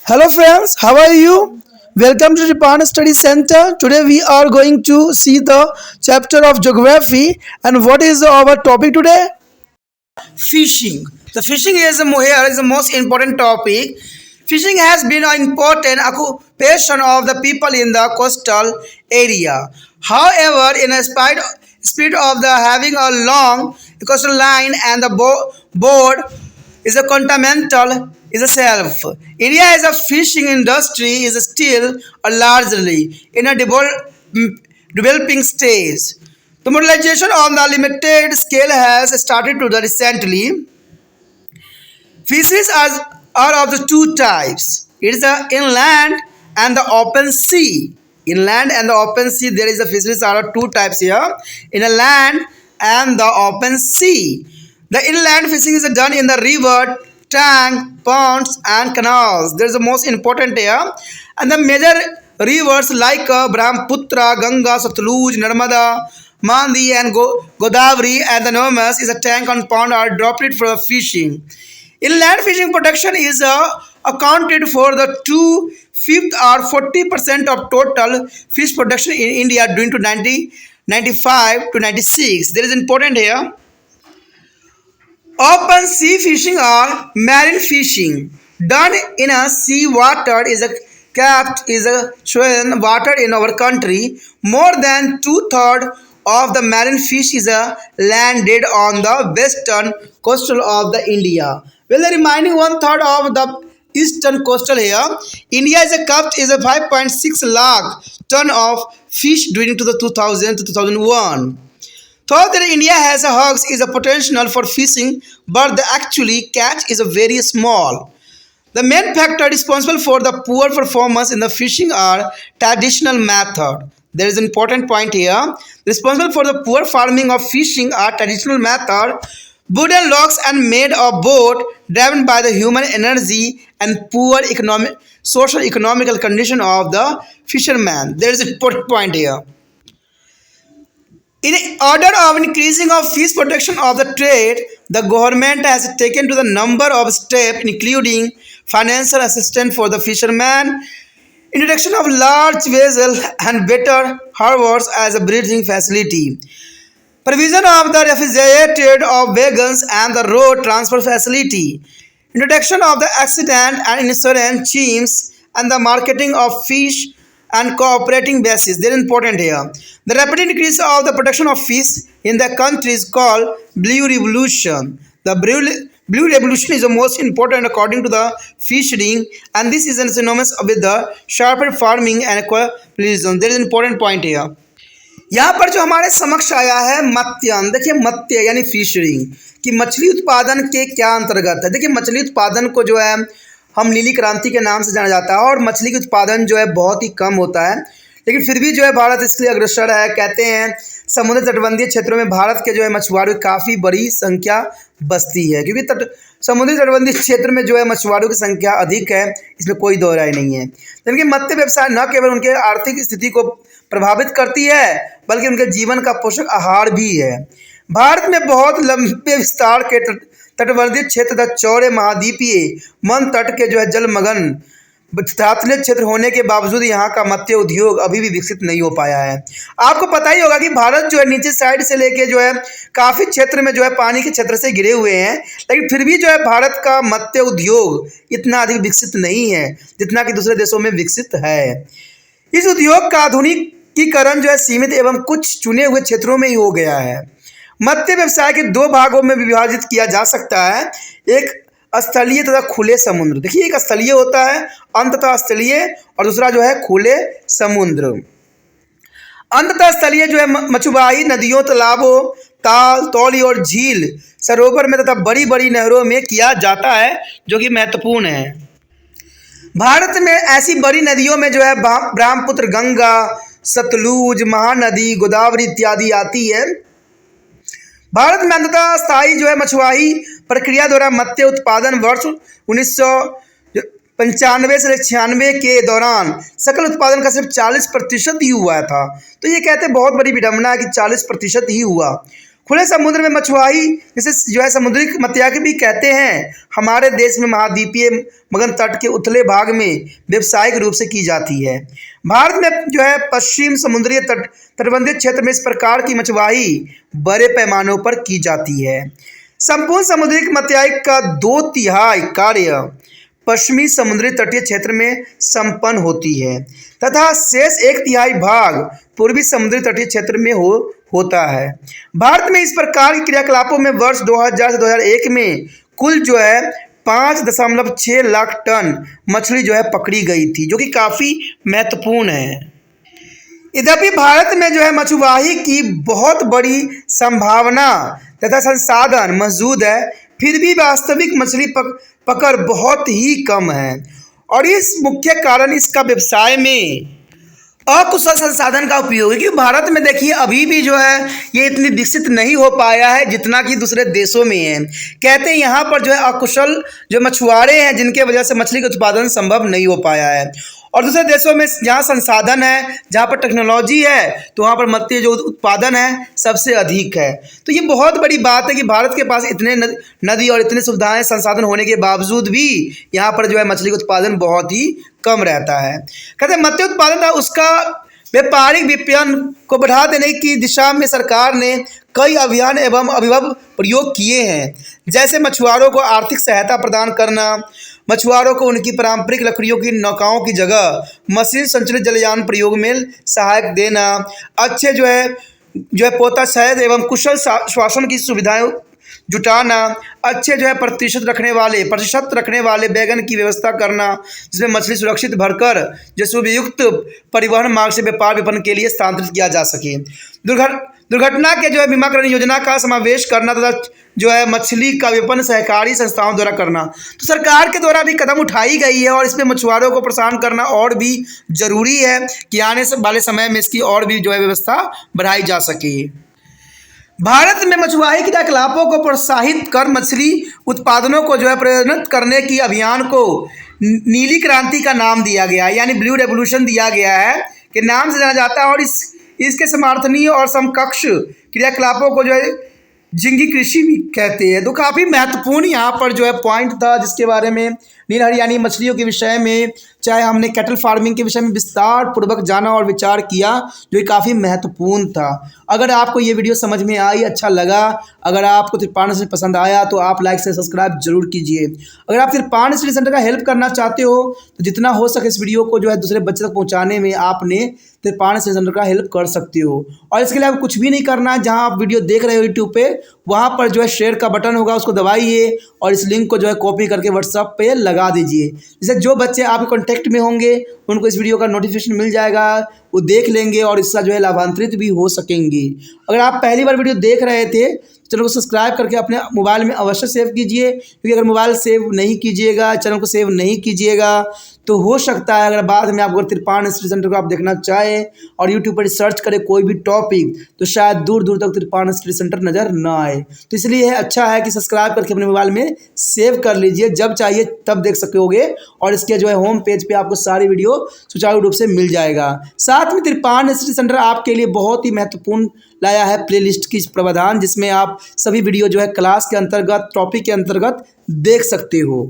Hello friends, how are you? Welcome to the Japan Study Center. Today we are going to see the chapter of geography, and what is our topic today? Fishing. The fishing is here is the most important topic. Fishing has been an important occupation of the people in the coastal area. However, in a spite of the having a long coastal line and the board is a continental is a self. India as a fishing industry is still a largely in a developing stage. The modernization on the limited scale has started to the recently. Fisheries are of the two types. It is the inland and the open sea. Inland and the open sea, there is a fisheries are two types here. In a land and the open sea. The inland fishing is done in the river, tank, ponds and canals. There is the most important here. And the major rivers like Brahmaputra, Ganga, Satluj, Narmada, Mandi and Godavari and the Namas is a tank and pond are adopted for fishing. Inland fishing production is accounted for the 2/5 or 40% of total fish production in India during to 1995 to 96. There is important here. Open sea fishing or marine fishing done in a sea water is a kept is a shown water in our country. More than two-thirds of the marine fish is landed on the western coastal of the India. Well, remaining one-third of the eastern coastal here, India is a kept is a 5.6 lakh ton of fish during to the 2000 to 2001. Though that India has a hogs is a potential for fishing, but the actually catch is a very small. The main factor responsible for the poor performance in the fishing are traditional method. There is an important point here. Responsible for the poor farming of fishing are traditional method, wooden logs and made of boat driven by the human energy and poor economic social economical condition of the fisherman. There is an important point here. In order of increasing of fish production of the trade, the government has taken to the number of steps including financial assistance for the fishermen, introduction of large vessels and better harbors as a breeding facility, provision of the refrigerated of wagons and the road transport facility, introduction of the accident and insurance schemes, and the marketing of fish and cooperating basis. They are important here. The rapid increase of the production of fish in the country is called Blue Revolution. The Blue Revolution is the most important according to the fishing, and this is synonymous with the sharper farming and equilibrium. There is an important point here. यहाँ पर जो हमारे समक्ष आया है मत्स्यन, देखिए मत्स्य यानी फिशरिंग कि मछली उत्पादन के क्या अंतर्गत है। देखिए मछली उत्पादन को जो है हम नीली क्रांति के नाम से जाना जाता है और मछली की उत्पादन जो है बहुत ही कम होता है, लेकिन फिर भी जो है भारत इसके लिए अग्रसर है। कहते हैं समुद्र तटबंधीय क्षेत्रों में भारत के जो है मछुआरों की काफ़ी बड़ी संख्या बसती है, क्योंकि समुद्री तटबंधीय क्षेत्र में जो है मछुआरों की संख्या अधिक है, इसमें कोई दो राय नहीं है। यानी कि मत्स्य व्यवसाय न केवल उनके आर्थिक स्थिति को प्रभावित करती है बल्कि उनके जीवन का पोषक आहार भी है। भारत में बहुत लंबे विस्तार के तटवर्ती क्षेत्र तथा चौड़े महाद्वीपीय मन तट के जो है जलमग्न तात्लिक क्षेत्र होने के बावजूद यहाँ का मत्स्य उद्योग अभी भी विकसित नहीं हो पाया है। आपको पता ही होगा कि भारत जो है नीचे साइड से लेके जो है काफ़ी क्षेत्र में जो है पानी के क्षेत्र से घिरे हुए हैं, लेकिन फिर भी जो है भारत का मत्स्य उद्योग इतना अधिक विकसित नहीं है जितना कि दूसरे देशों में विकसित है। इस उद्योग का आधुनिकीकरण जो है सीमित एवं कुछ चुने हुए क्षेत्रों में ही हो गया है। मत्स्य व्यवसाय के दो भागों में विभाजित किया जा सकता है, एक स्थलीय तथा खुले समुद्र। देखिए एक स्थलीय होता है अंततः स्थलीय और दूसरा जो है खुले समुद्र। अंततः स्थलीय जो है मछुआई नदियों, तालाबों, ताल, तौली और झील, सरोवर में तथा बड़ी बड़ी नहरों में किया जाता है, जो कि महत्वपूर्ण है। भारत में ऐसी बड़ी नदियों में जो है ब्रह्मपुत्र, गंगा, सतलुज, महानदी, गोदावरी इत्यादि आती है। भारत में अंततः स्थायी जो है मछुआई प्रक्रिया द्वारा मत्स्य उत्पादन वर्ष 1995 से 96 के दौरान सकल उत्पादन का सिर्फ 40% ही हुआ था। तो ये कहते हैं बहुत बड़ी विडंबना है कि 40% ही हुआ। खुले समुद्र में मछुआई, जिसे जो है समुद्री मत्स्यिकी भी कहते हैं, हमारे देश में महाद्वीपीय मगन तट के उथले भाग में व्यावसायिक रूप से की जाती है। भारत में जो है पश्चिम समुद्री तटबंधीय क्षेत्र में इस प्रकार की मछुआई बड़े पैमानों पर की जाती है। संपूर्ण समुद्री मत्स्यिकी का 2/3 कार्य पश्चिमी समुद्री तटीय क्षेत्र में संपन्न होती है तथा शेष 1/3 भाग पूर्वी समुद्री तटीय क्षेत्र में होता है। भारत में इस प्रकार के क्रियाकलापों में वर्ष 2000 से 2001 में कुल जो है 5.6 लाख टन मछली जो है पकड़ी गई थी, जो कि काफ़ी महत्वपूर्ण है। यद्यपि भारत में जो है मछुआही की बहुत बड़ी संभावना तथा संसाधन मौजूद है, फिर भी वास्तविक मछली पकड़ बहुत ही कम है और इस मुख्य कारण इसका व्यवसाय में अकुशल संसाधन का उपयोग है। क्योंकि भारत में देखिए अभी भी जो है ये इतनी विकसित नहीं हो पाया है जितना कि दूसरे देशों में है। कहते हैं यहाँ पर जो है अकुशल जो मछुआरे हैं, जिनके वजह से मछली का उत्पादन संभव नहीं हो पाया है। और दूसरे देशों में जहाँ संसाधन है, जहाँ पर टेक्नोलॉजी है, तो वहाँ पर मत्स्य जो उत्पादन है सबसे अधिक है। तो ये बहुत बड़ी बात है कि भारत के पास इतने नदी और इतने सुविधाएं संसाधन होने के बावजूद भी यहाँ पर जो है मछली का उत्पादन बहुत ही कम रहता है। कहते हैं मत्स्य उत्पादन था उसका व्यापारिक विपणन को बढ़ा देने की दिशा में सरकार ने कई अभियान एवं अभिनव प्रयोग किए हैं, जैसे मछुआरों को आर्थिक सहायता प्रदान करना, मछुआरों को उनकी पारंपरिक लकड़ियों की नौकाओं की जगह मशीन संचालित जलयान प्रयोग में सहायक देना, अच्छे जो है पोताशय एवं कुशल श्वासन की सुविधाएं जुटाना, अच्छे जो है प्रतिशत रखने वाले बैगन की व्यवस्था करना, जिसमें मछली सुरक्षित भरकर जो सुवियुक्त परिवहन मार्ग से व्यापार विपणन के लिए स्थानांतरित किया जा सके, दुर्घटना के जो है बीमाकरण योजना का समावेश करना तथा जो है मछली का विपणन सहकारी संस्थाओं द्वारा करना। तो सरकार के द्वारा भी कदम उठाई गई है और इसमें मछुआरों को प्रोत्साहन करना और भी जरूरी है कि आने वाले समय में इसकी और भी जो है व्यवस्था बढ़ाई जा सके। भारत में मछुआही क्रियाकलापों को प्रोत्साहित कर मछली उत्पादनों को जो है प्रेरित करने की अभियान को नीली क्रांति का नाम दिया गया है, यानी ब्लू रेवोल्यूशन दिया गया है के नाम से जाना जाता है। और इसके समर्थनीय और समकक्ष क्रियाकलापों को जो है झींगी कृषि भी कहते हैं। तो काफ़ी महत्वपूर्ण यहाँ पर जो है पॉइंट था, जिसके बारे में नील हरियाणी मछलियों के विषय में, चाहे हमने कैटल फार्मिंग के विषय में विस्तार पूर्वक जाना और विचार किया, जो काफ़ी महत्वपूर्ण था। अगर आपको ये वीडियो समझ में आई, अच्छा लगा, अगर आपको त्रिपाण से पसंद आया तो आप लाइक से सब्सक्राइब जरूर कीजिए। अगर आप त्रिपाण स्टडी सेंटर का हेल्प करना चाहते हो तो जितना हो सके इस वीडियो को जो है दूसरे बच्चे तक पहुँचाने में आपने त्रिपाण स्टडी सेंटर का हेल्प कर सकते हो। और इसके लिए आपको कुछ भी नहीं करना है, जहाँ आप वीडियो देख रहे हो यूट्यूब पे, वहाँ पर जो है शेयर का बटन होगा, उसको दबाइए और इस लिंक को जो है कॉपी करके व्हाट्सएप पे लगा दीजिए। जैसे जो बच्चे आपके कॉन्टैक्ट में होंगे उनको इस वीडियो का नोटिफिकेशन मिल जाएगा, वो देख लेंगे और इसका जो है लाभान्वित भी हो सकेंगे। अगर आप पहली बार वीडियो देख रहे थे चैनल को सब्सक्राइब करके अपने मोबाइल में अवश्य सेव कीजिए, क्योंकि अगर मोबाइल सेव नहीं कीजिएगा, चैनल को सेव नहीं कीजिएगा तो हो सकता है अगर बाद में आप अगर त्रिपाण स्टडी सेंटर को आप देखना चाहें और यूट्यूब पर सर्च करें कोई भी टॉपिक, तो शायद दूर दूर तक त्रिपाण स्टडी सेंटर नज़र ना आए। तो इसलिए अच्छा है कि सब्सक्राइब करके अपने मोबाइल में सेव कर लीजिए, जब चाहिए तब देख सकोगे और इसके जो है होम पेज पर आपको सारी वीडियो सुचारू रूप से मिल जाएगा। साथ में त्रिपाण स्टडी सेंटर आपके लिए बहुत ही महत्वपूर्ण लाया है प्लेलिस्ट की प्रावधान, जिसमें आप सभी वीडियो जो है क्लास के अंतर्गत, टॉपिक के अंतर्गत देख सकते हो।